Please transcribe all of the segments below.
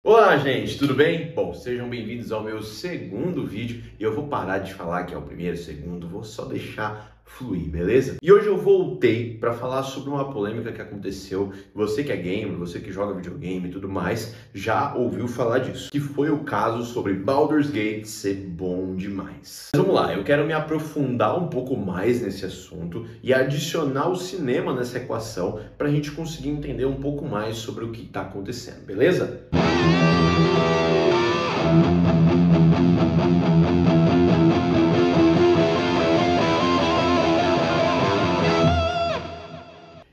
Olá, gente, tudo bem? Bom, sejam bem-vindos ao meu segundo vídeo e eu vou parar de falar que é o primeiro, segundo, vou só deixar fluir, beleza? E hoje eu voltei para falar sobre uma polêmica que aconteceu. Você que é gamer, você que joga videogame e tudo mais, já ouviu falar disso, que foi o caso sobre Baldur's Gate ser bom demais. Mas vamos lá, eu quero me aprofundar um pouco mais nesse assunto e adicionar o cinema nessa equação para a gente conseguir entender um pouco mais sobre o que está acontecendo, beleza?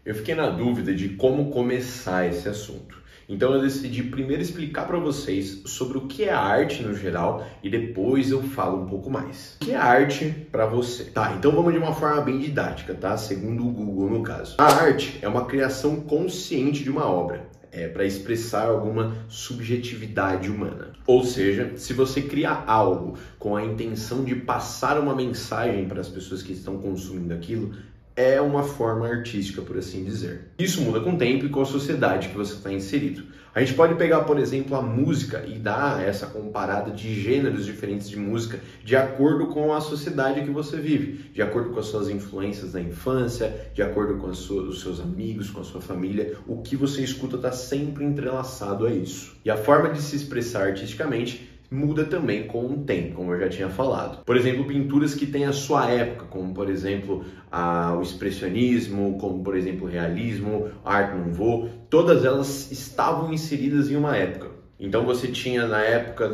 Eu fiquei na dúvida de como começar esse assunto. Então eu decidi primeiro explicar para vocês sobre o que é arte no geral e depois eu falo um pouco mais. O que é arte para você? Tá, então vamos de uma forma bem didática, tá? Segundo o Google, no caso. A arte é uma criação consciente de uma obra. É para expressar alguma subjetividade humana. Ou seja, se você cria algo com a intenção de passar uma mensagem para as pessoas que estão consumindo aquilo, é uma forma artística, por assim dizer. Isso muda com o tempo e com a sociedade que você está inserido. A gente pode pegar, por exemplo, a música e dar essa comparada de gêneros diferentes de música de acordo com a sociedade que você vive, de acordo com as suas influências da infância, de acordo com os seus amigos, com a sua família. O que você escuta está sempre entrelaçado a isso. E a forma de se expressar artisticamente muda também com o tempo, como eu já tinha falado. Por exemplo, pinturas que têm a sua época, como por exemplo o expressionismo, como por exemplo o realismo, Art Nouveau, todas elas estavam inseridas em uma época. Então você tinha na época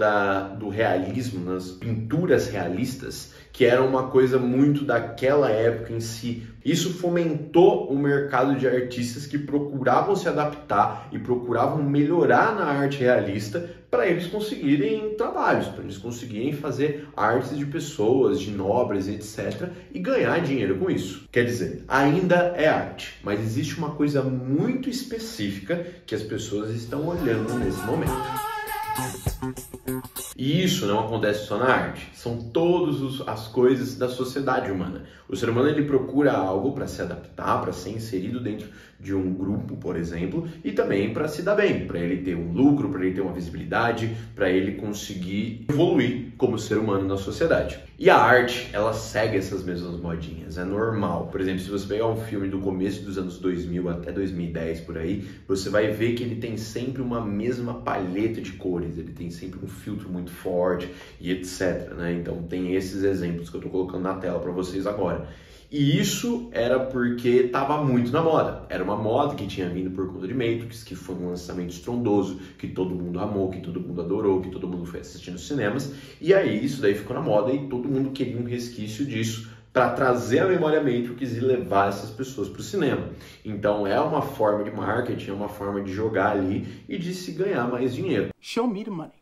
do realismo, nas pinturas realistas, que era uma coisa muito daquela época em si. Isso fomentou o mercado de artistas que procuravam se adaptar e procuravam melhorar na arte realista para eles conseguirem trabalhos, para eles conseguirem fazer artes de pessoas, de nobres, etc. e ganhar dinheiro com isso. Quer dizer, ainda é arte, mas existe uma coisa muito específica que as pessoas estão olhando nesse momento. E isso não acontece só na arte, são todas as coisas da sociedade humana. O ser humano ele procura algo para se adaptar, para ser inserido dentro de um grupo, por exemplo, e também para se dar bem, para ele ter um lucro, para ele ter uma visibilidade, para ele conseguir evoluir como ser humano na sociedade. E a arte, ela segue essas mesmas modinhas, é normal. Por exemplo, se você pegar um filme do começo dos anos 2000 até 2010 por aí, você vai ver que ele tem sempre uma mesma paleta de cores, ele tem sempre um filtro muito forte e etc, né? Então tem esses exemplos que eu tô colocando na tela para vocês agora. E isso era porque estava muito na moda. Era uma moda que tinha vindo por conta de Matrix, que foi um lançamento estrondoso, que todo mundo amou, que todo mundo adorou, que todo mundo foi assistir nos cinemas. E aí isso daí ficou na moda e todo mundo queria um resquício disso para trazer a memória Matrix e levar essas pessoas para o cinema. Então é uma forma de marketing, é uma forma de jogar ali e de se ganhar mais dinheiro. Show me the money.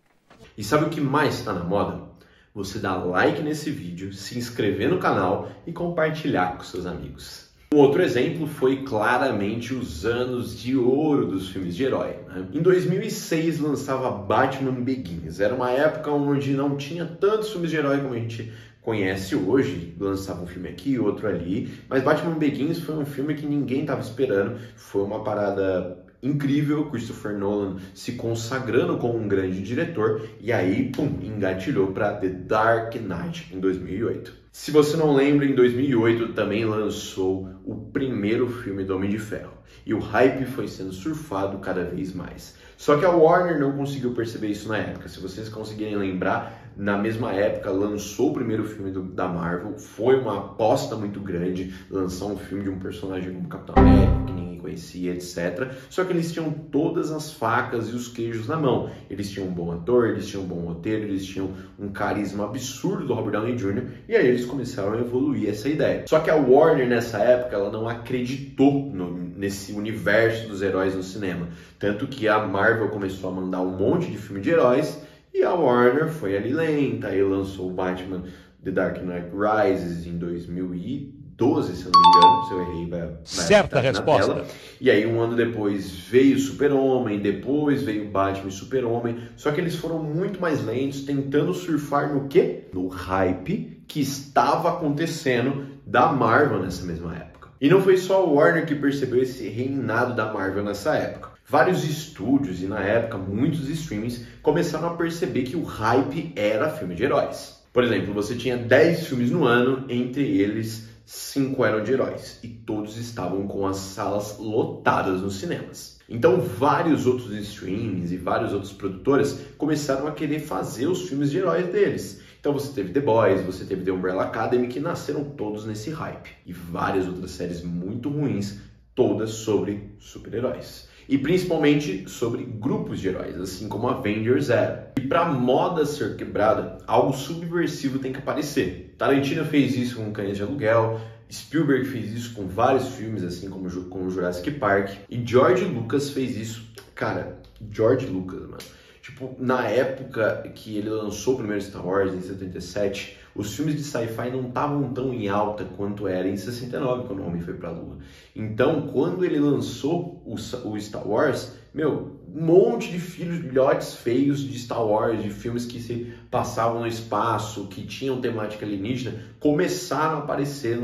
E sabe o que mais está na moda? Você dar like nesse vídeo, se inscrever no canal e compartilhar com seus amigos. Um outro exemplo foi claramente os anos de ouro dos filmes de herói, né? Em 2006 lançava Batman Begins. Era uma época onde não tinha tantos filmes de herói como a gente conhece hoje, lançava um filme aqui, outro ali, mas Batman Begins foi um filme que ninguém estava esperando, foi uma parada incrível, Christopher Nolan se consagrando como um grande diretor e aí, pum, engatilhou para The Dark Knight em 2008. Se você não lembra, em 2008 também lançou o primeiro filme do Homem de Ferro e o hype foi sendo surfado cada vez mais. Só que a Warner não conseguiu perceber isso na época. Se vocês conseguirem lembrar, na mesma época lançou o primeiro filme da Marvel, foi uma aposta muito grande lançar um filme de um personagem como Capitão América, que ninguém conhecia, etc. Só que eles tinham todas as facas e os queijos na mão. Eles tinham um bom ator, eles tinham um bom roteiro, eles tinham um carisma absurdo do Robert Downey Jr. e aí eles começaram a evoluir essa ideia. Só que a Warner nessa época ela não acreditou nesse universo dos heróis no cinema. Tanto que a Marvel começou a mandar um monte de filme de heróis e a Warner foi ali lenta e lançou o Batman The Dark Knight Rises em 2012, se eu não me engano. Se eu errei, vai certa resposta. Tela. E aí um ano depois veio Super-Homem, depois veio Batman e Super-Homem. Só que eles foram muito mais lentos, tentando surfar no quê? No hype que estava acontecendo da Marvel nessa mesma época. E não foi só a Warner que percebeu esse reinado da Marvel nessa época. Vários estúdios e na época muitos streamings começaram a perceber que o hype era filme de heróis. Por exemplo, você tinha 10 filmes no ano, entre eles 5 eram de heróis e todos estavam com as salas lotadas nos cinemas. Então vários outros streamings e várias outras produtoras começaram a querer fazer os filmes de heróis deles. Então você teve The Boys, você teve The Umbrella Academy, que nasceram todos nesse hype. E várias outras séries muito ruins, todas sobre super-heróis. E principalmente sobre grupos de heróis, assim como Avengers era. E para a moda ser quebrada, algo subversivo tem que aparecer. Tarantino fez isso com Cães de Aluguel, Spielberg fez isso com vários filmes, assim como Jurassic Park, e George Lucas fez isso. Cara, George Lucas, mano. Tipo, na época que ele lançou o primeiro Star Wars, em 77, os filmes de sci-fi não estavam tão em alta quanto era em 69, quando o homem foi pra Lua. Então, quando ele lançou o Star Wars, meu, um monte de filhotes feios de Star Wars, de filmes que se passavam no espaço, que tinham temática alienígena, começaram a aparecer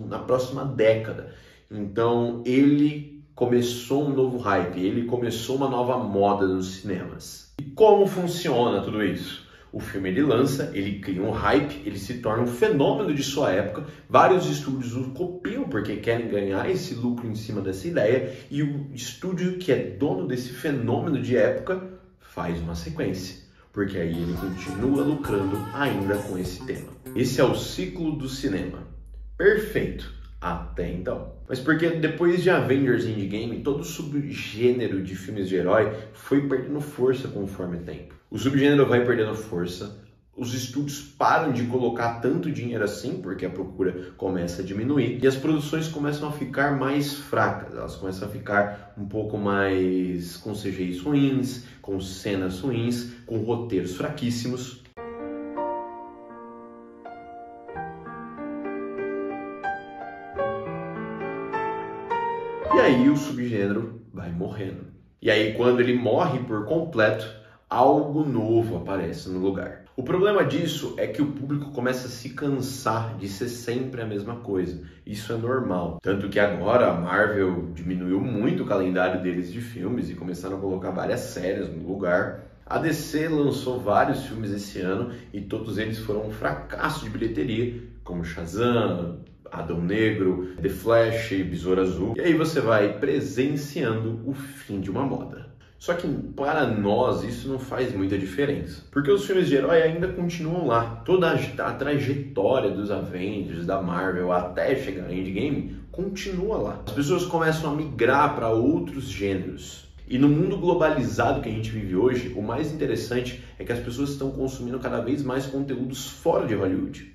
na próxima década. Então, ele começou um novo hype, ele começou uma nova moda nos cinemas. E como funciona tudo isso? O filme ele lança, ele cria um hype, ele se torna um fenômeno de sua época, vários estúdios o copiam porque querem ganhar esse lucro em cima dessa ideia, e o estúdio que é dono desse fenômeno de época faz uma sequência, porque aí ele continua lucrando ainda com esse tema. Esse é o ciclo do cinema. Perfeito. Até então. Mas porque depois de Avengers Endgame, todo subgênero de filmes de herói foi perdendo força conforme o tempo. O subgênero vai perdendo força, os estúdios param de colocar tanto dinheiro assim, porque a procura começa a diminuir, e as produções começam a ficar mais fracas, elas começam a ficar um pouco mais com CGIs ruins, com cenas ruins, com roteiros fraquíssimos. E aí o subgênero vai morrendo. E aí quando ele morre por completo, algo novo aparece no lugar. O problema disso é que o público começa a se cansar de ser sempre a mesma coisa. Isso é normal. Tanto que agora a Marvel diminuiu muito o calendário deles de filmes e começaram a colocar várias séries no lugar. A DC lançou vários filmes esse ano e todos eles foram um fracasso de bilheteria, como Shazam, Adão Negro, The Flash, Besouro Azul. E aí você vai presenciando o fim de uma moda. Só que para nós isso não faz muita diferença, porque os filmes de herói ainda continuam lá. Toda a trajetória dos Avengers, da Marvel até chegar no Endgame continua lá. As pessoas começam a migrar para outros gêneros. E no mundo globalizado que a gente vive hoje, o mais interessante é que as pessoas estão consumindo cada vez mais conteúdos fora de Hollywood.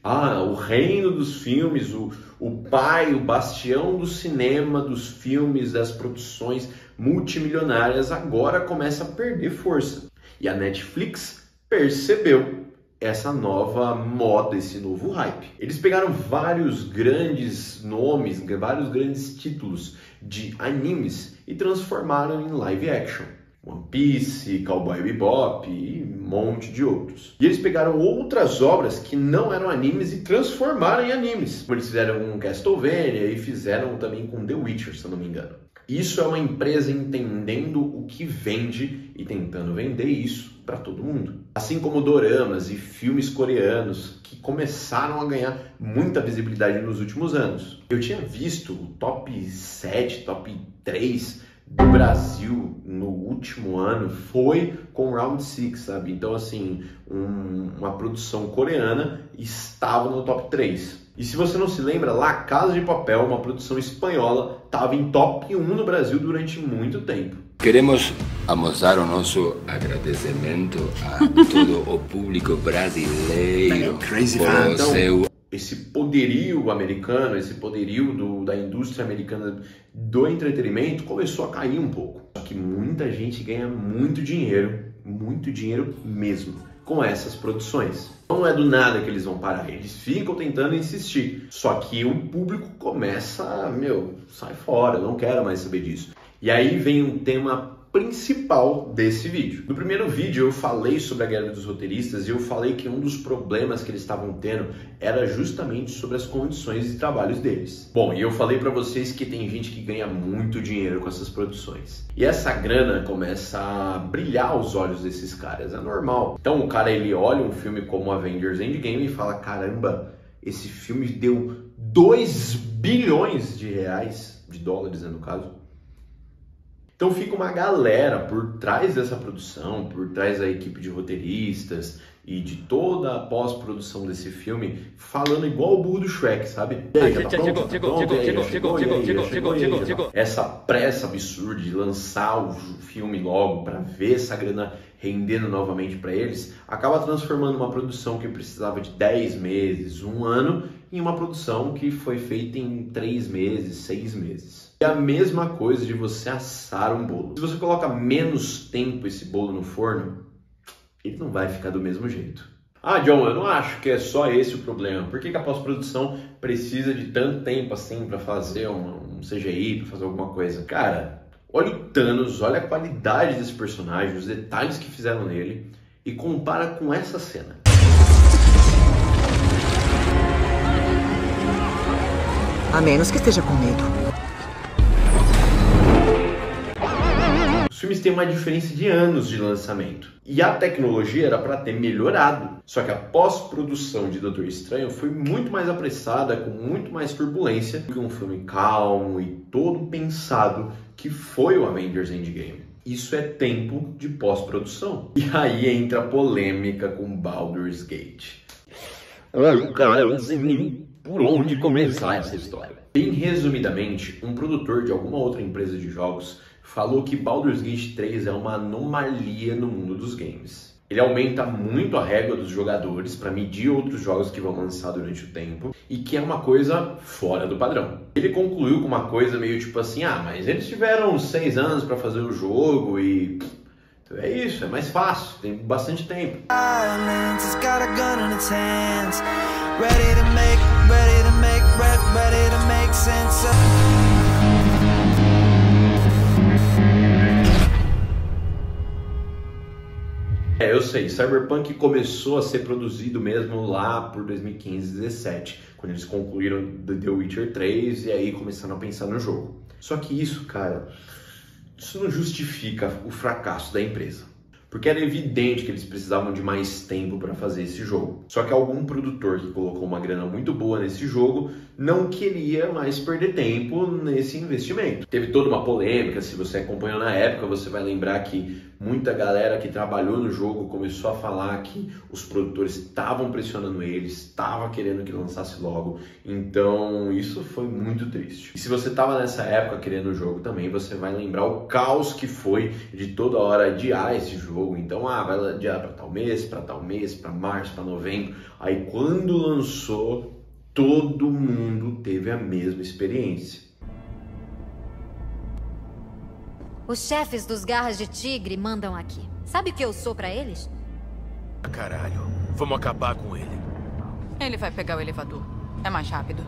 O reino dos filmes, o pai, o bastião do cinema, dos filmes, das produções multimilionárias agora começa a perder força. E a Netflix percebeu essa nova moda, esse novo hype. Eles pegaram vários grandes nomes, vários grandes títulos de animes e transformaram em live action. One Piece, Cowboy Bebop e um monte de outros. E eles pegaram outras obras que não eram animes e transformaram em animes. Como eles fizeram com Castlevania e fizeram também com The Witcher, se eu não me engano. Isso é uma empresa entendendo o que vende e tentando vender isso para todo mundo. Assim como doramas e filmes coreanos que começaram a ganhar muita visibilidade nos últimos anos. Eu tinha visto o top 7, top 3 do Brasil no último ano foi com Round 6, sabe? Então, assim, uma produção coreana estava no top 3. E se você não se lembra, La Casa de Papel, uma produção espanhola, estava em top 1 no Brasil durante muito tempo. Queremos mostrar o nosso agradecimento a todo o público brasileiro por seu... Esse poderio americano, esse poderio da indústria americana do entretenimento começou a cair um pouco. Só que muita gente ganha muito dinheiro mesmo, com essas produções. Não é do nada que eles vão parar, eles ficam tentando insistir. Só que o público começa, sai fora, eu não quero mais saber disso. E aí vem um tema principal desse vídeo. No primeiro vídeo eu falei sobre a greve dos roteiristas e eu falei que um dos problemas que eles estavam tendo era justamente sobre as condições de trabalho deles. Bom, e eu falei para vocês que tem gente que ganha muito dinheiro com essas produções. E essa grana começa a brilhar aos olhos desses caras, é normal. Então o cara ele olha um filme como Avengers Endgame e fala, caramba, esse filme deu 2 bilhões de reais, de dólares né, no caso. Então fica uma galera por trás dessa produção, por trás da equipe de roteiristas e de toda a pós-produção desse filme, falando igual o burro do Shrek, sabe? Chegou. Essa pressa absurda de lançar o filme logo para ver essa grana rendendo novamente para eles, acaba transformando uma produção que precisava de 10 meses, 1 ano, em uma produção que foi feita em 3 meses, 6 meses. É a mesma coisa de você assar um bolo. Se você coloca menos tempo esse bolo no forno, ele não vai ficar do mesmo jeito. Ah, John, eu não acho que é só esse o problema. Por que a pós-produção precisa de tanto tempo assim para fazer um CGI, para fazer alguma coisa? Cara, olha o Thanos, olha a qualidade desse personagem, os detalhes que fizeram nele e compara com essa cena. A menos que esteja com medo. Os filmes têm uma diferença de anos de lançamento. E a tecnologia era para ter melhorado. Só que a pós-produção de Doutor Estranho foi muito mais apressada, com muito mais turbulência, do que um filme calmo e todo pensado que foi o Avengers Endgame. Isso é tempo de pós-produção. E aí entra a polêmica com Baldur's Gate. Cara, eu não sei nem por onde começar essa história. Bem resumidamente, um produtor de alguma outra empresa de jogos falou que Baldur's Gate 3 é uma anomalia no mundo dos games. Ele aumenta muito a régua dos jogadores para medir outros jogos que vão lançar durante o tempo e que é uma coisa fora do padrão. Ele concluiu com uma coisa meio tipo assim, mas eles tiveram 6 anos para fazer o jogo e é isso, é mais fácil, tem bastante tempo. Eu sei, Cyberpunk começou a ser produzido mesmo lá por 2015, 2017, quando eles concluíram The Witcher 3 e aí começaram a pensar no jogo. Só que isso, cara, isso não justifica o fracasso da empresa. Porque era evidente que eles precisavam de mais tempo para fazer esse jogo. Só que algum produtor que colocou uma grana muito boa nesse jogo não queria mais perder tempo nesse investimento. Teve toda uma polêmica, se você acompanhou na época, você vai lembrar que muita galera que trabalhou no jogo começou a falar que os produtores estavam pressionando eles, estavam querendo que lançasse logo. Então isso foi muito triste. E se você estava nessa época querendo o jogo também, você vai lembrar o caos que foi de toda hora adiar esse jogo. Então, vai adiar para tal mês, para março, para novembro. Aí quando lançou, todo mundo teve a mesma experiência. Os chefes dos Garras de Tigre mandam aqui. Sabe o que eu sou pra eles? Caralho, vamos acabar com ele. Ele vai pegar o elevador. É mais rápido.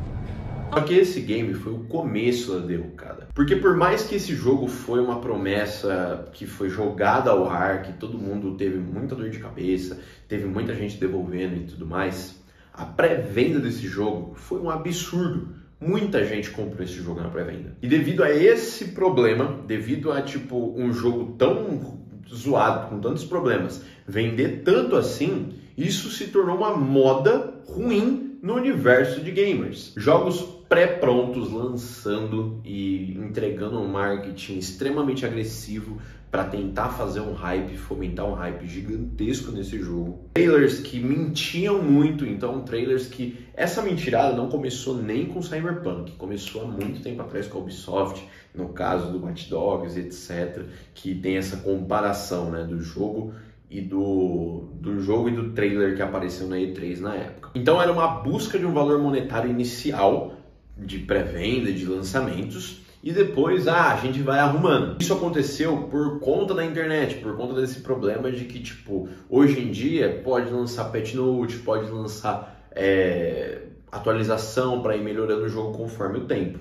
Só que esse game foi o começo da derrocada. Porque por mais que esse jogo foi uma promessa que foi jogada ao ar, que todo mundo teve muita dor de cabeça, teve muita gente devolvendo e tudo mais, a pré-venda desse jogo foi um absurdo. Muita gente comprou esse jogo na pré-venda. E devido a esse problema, devido a um jogo tão zoado, com tantos problemas, vender tanto assim, isso se tornou uma moda ruim no universo de gamers. Jogos pré-prontos lançando e entregando um marketing extremamente agressivo para tentar fazer um hype, fomentar um hype gigantesco nesse jogo. Trailers que mentiam muito, então trailers que... Essa mentirada não começou nem com Cyberpunk, começou há muito tempo atrás com a Ubisoft, no caso do Watch Dogs, etc., que tem essa comparação, né, do jogo e do jogo e do trailer que apareceu na E3 na época. Então era uma busca de um valor monetário inicial de pré-venda, de lançamentos, e depois a gente vai arrumando. Isso aconteceu por conta da internet, por conta desse problema de que, hoje em dia pode lançar patch note, pode lançar atualização para ir melhorando o jogo conforme o tempo.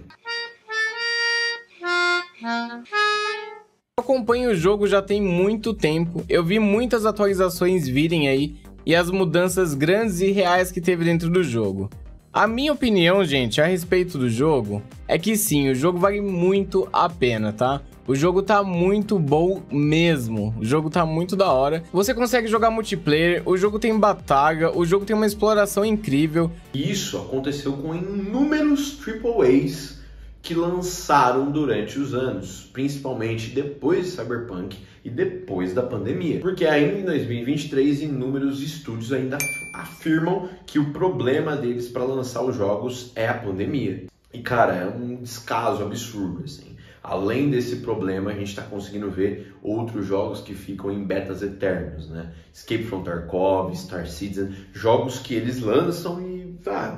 Eu acompanho o jogo já tem muito tempo, eu vi muitas atualizações virem aí e as mudanças grandes e reais que teve dentro do jogo. A minha opinião, gente, a respeito do jogo é que sim, o jogo vale muito a pena, tá? O jogo tá muito bom mesmo, o jogo tá muito da hora. Você consegue jogar multiplayer, o jogo tem batalha, o jogo tem uma exploração incrível. Isso aconteceu com inúmeros AAAs que lançaram durante os anos, principalmente depois de Cyberpunk e depois da pandemia. Porque ainda em 2023, inúmeros estúdios ainda afirmam que o problema deles para lançar os jogos é a pandemia. E cara, é um descaso absurdo, assim. Além desse problema, a gente está conseguindo ver outros jogos que ficam em betas eternos, né? Escape from Tarkov, Star Citizen, jogos que eles lançam e,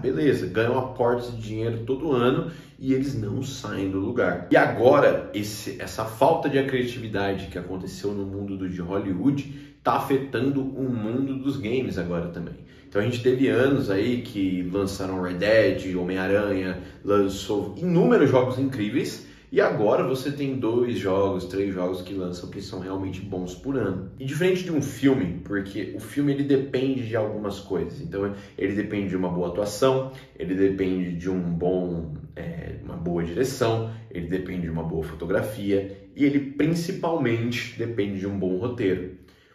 beleza, ganham aportes de dinheiro todo ano e eles não saem do lugar. E agora, essa falta de criatividade que aconteceu no mundo de Hollywood está afetando o mundo dos games agora também. Então a gente teve anos aí que lançaram Red Dead, Homem-Aranha, lançou inúmeros jogos incríveis, e agora você tem 2 jogos, 3 jogos que lançam que são realmente bons por ano. E diferente de um filme, porque o filme ele depende de algumas coisas. Então ele depende de uma boa atuação, ele depende de uma boa direção, ele depende de uma boa fotografia e ele principalmente depende de um bom roteiro.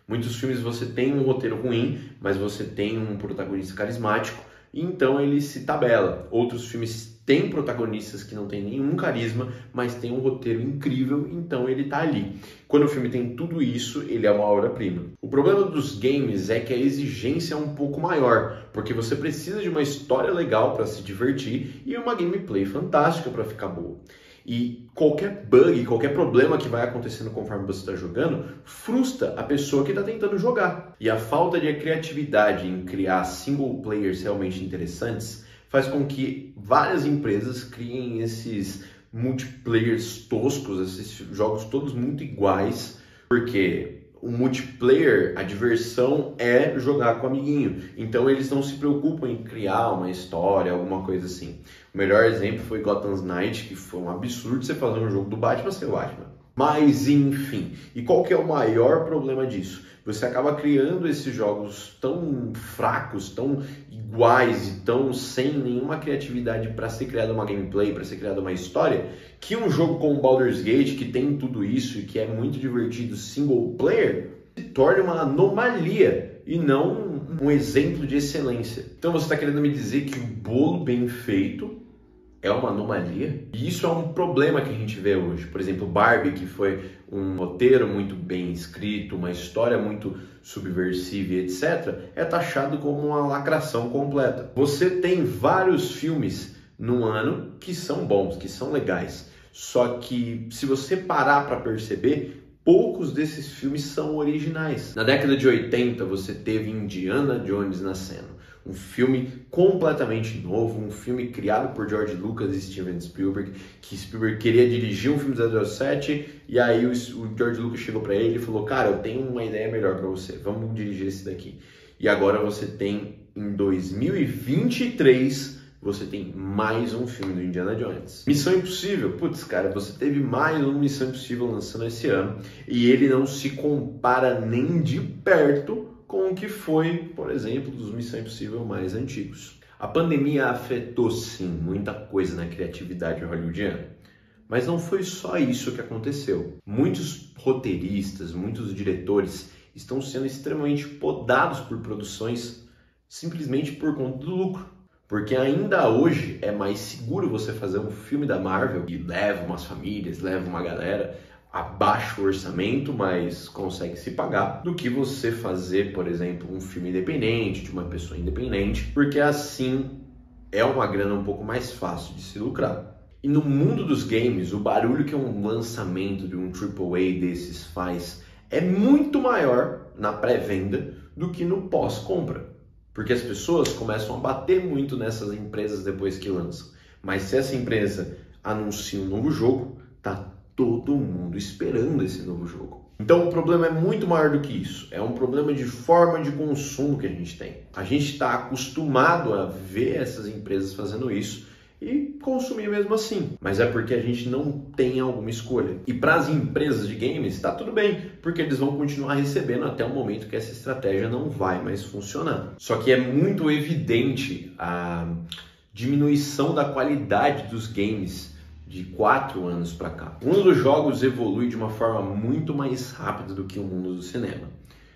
Muitos filmes você tem um roteiro ruim, mas você tem um protagonista carismático, e então ele se tabela. Outros filmes têm protagonistas que não têm nenhum carisma, mas tem um roteiro incrível, então ele tá ali. Quando o filme tem tudo isso, ele é uma obra-prima. O problema dos games é que a exigência é um pouco maior, porque você precisa de uma história legal para se divertir e uma gameplay fantástica para ficar boa. E qualquer bug, qualquer problema que vai acontecendo conforme você está jogando, frustra a pessoa que está tentando jogar. E a falta de criatividade em criar single players realmente interessantes faz com que várias empresas criem esses multiplayers toscos, esses jogos todos muito iguais, porque o multiplayer, a diversão é jogar com o amiguinho. Então eles não se preocupam em criar uma história, alguma coisa assim. O melhor exemplo foi Gotham Knight, que foi um absurdo você fazer um jogo do Batman sem o Batman. Mas enfim, e qual que é o maior problema disso? Você acaba criando esses jogos tão fracos, tão iguais e tão sem nenhuma criatividade para ser criada uma gameplay, para ser criada uma história, que um jogo como Baldur's Gate, que tem tudo isso e que é muito divertido single player, se torne uma anomalia e não um exemplo de excelência. Então você está querendo me dizer que o bolo bem feito é uma anomalia? E isso é um problema que a gente vê hoje. Por exemplo, Barbie, que foi um roteiro muito bem escrito, uma história muito subversiva, etc., é taxado como uma lacração completa. Você tem vários filmes no ano que são bons, que são legais. Só que, se você parar para perceber, poucos desses filmes são originais. Na década de 80, você teve Indiana Jones nascendo. Um filme completamente novo, um filme criado por George Lucas e Steven Spielberg, que Spielberg queria dirigir um filme de 007, e aí o George Lucas chegou para ele e falou: cara, eu tenho uma ideia melhor para você, vamos dirigir esse daqui. E agora você tem, em 2023, você tem mais um filme do Indiana Jones. Missão Impossível, putz, cara, você teve mais uma Missão Impossível lançando esse ano, e ele não se compara nem de perto com o que foi, por exemplo, dos Missão Impossível mais antigos. A pandemia afetou, sim, muita coisa na criatividade hollywoodiana, mas não foi só isso que aconteceu. Muitos roteiristas, muitos diretores estão sendo extremamente podados por produções simplesmente por conta do lucro. Porque ainda hoje é mais seguro você fazer um filme da Marvel e leva umas famílias, leva uma galera, abaixa o orçamento, mas consegue se pagar, do que você fazer, por exemplo, um filme independente, de uma pessoa independente, porque assim é uma grana um pouco mais fácil de se lucrar. E no mundo dos games, o barulho que um lançamento de um AAA desses faz é muito maior na pré-venda do que no pós-compra. Porque as pessoas começam a bater muito nessas empresas depois que lançam. Mas se essa empresa anuncia um novo jogo, tá todo mundo esperando esse novo jogo. Então o problema é muito maior do que isso. É um problema de forma de consumo que a gente tem. A gente está acostumado a ver essas empresas fazendo isso e consumir mesmo assim. Mas é porque a gente não tem alguma escolha. E para as empresas de games está tudo bem, porque eles vão continuar recebendo até o momento que essa estratégia não vai mais funcionar. Só que é muito evidente a diminuição da qualidade dos games de 4 anos para cá. O mundo dos jogos evolui de uma forma muito mais rápida do que o mundo do cinema.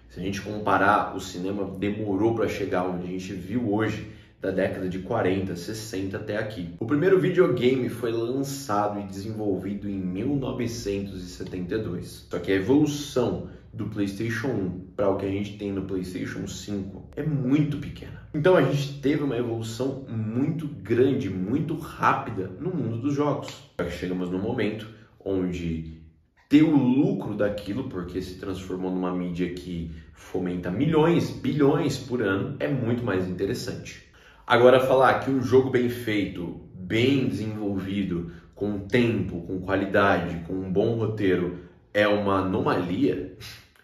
Se a gente comparar, o cinema demorou para chegar onde a gente viu hoje, da década de 40, 60 até aqui. O primeiro videogame foi lançado e desenvolvido em 1972. Só que a evolução do PlayStation 1 para o que a gente tem no PlayStation 5 é muito pequena. Então a gente teve uma evolução muito grande, muito rápida no mundo dos jogos. Só que chegamos num momento onde ter o lucro daquilo, porque se transformou numa mídia que fomenta milhões, bilhões por ano, é muito mais interessante. Agora, falar que um jogo bem feito, bem desenvolvido, com tempo, com qualidade, com um bom roteiro, é uma anomalia,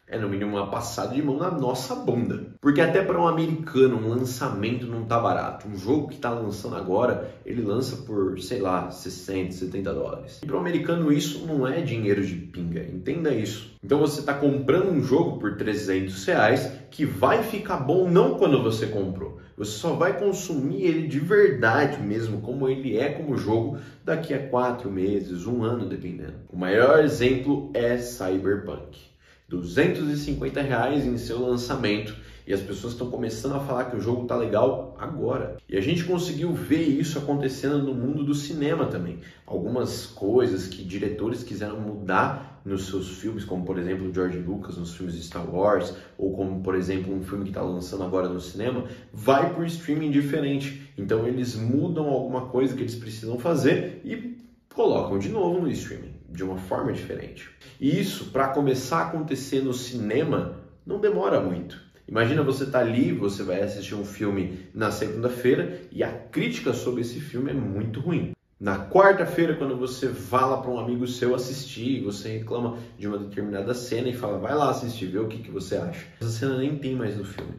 é no mínimo uma passada de mão na nossa bunda. Porque até para um americano, um lançamento não tá barato. Um jogo que tá lançando agora, ele lança por, sei lá, 60, 70 dólares. E para um americano isso não é dinheiro de pinga, entenda isso. Então você tá comprando um jogo por 300 reais que vai ficar bom não quando você comprou. Você só vai consumir ele de verdade mesmo, como ele é como jogo, daqui a 4 meses, 1 ano, dependendo. O maior exemplo é Cyberpunk. R$250 em seu lançamento e as pessoas estão começando a falar que o jogo tá legal agora. E a gente conseguiu ver isso acontecendo no mundo do cinema também. Algumas coisas que diretores quiseram mudar nos seus filmes, como por exemplo o George Lucas nos filmes de Star Wars, ou como por exemplo um filme que está lançando agora no cinema, vai por streaming diferente. Então eles mudam alguma coisa que eles precisam fazer e colocam de novo no streaming, de uma forma diferente. E isso, para começar a acontecer no cinema, não demora muito. Imagina você tá ali, você vai assistir um filme na segunda-feira e a crítica sobre esse filme é muito ruim. Na quarta-feira, quando você fala para um amigo seu assistir, você reclama de uma determinada cena e fala, vai lá assistir, vê o que você acha. Essa cena nem tem mais no filme.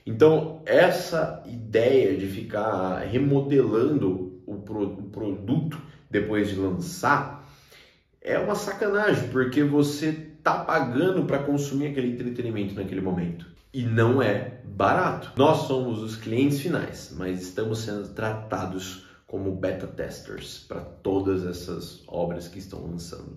Então, essa ideia de ficar remodelando o produto depois de lançar é uma sacanagem, porque você tá pagando para consumir aquele entretenimento naquele momento. E não é barato. Nós somos os clientes finais, mas estamos sendo tratados como beta testers para todas essas obras que estão lançando.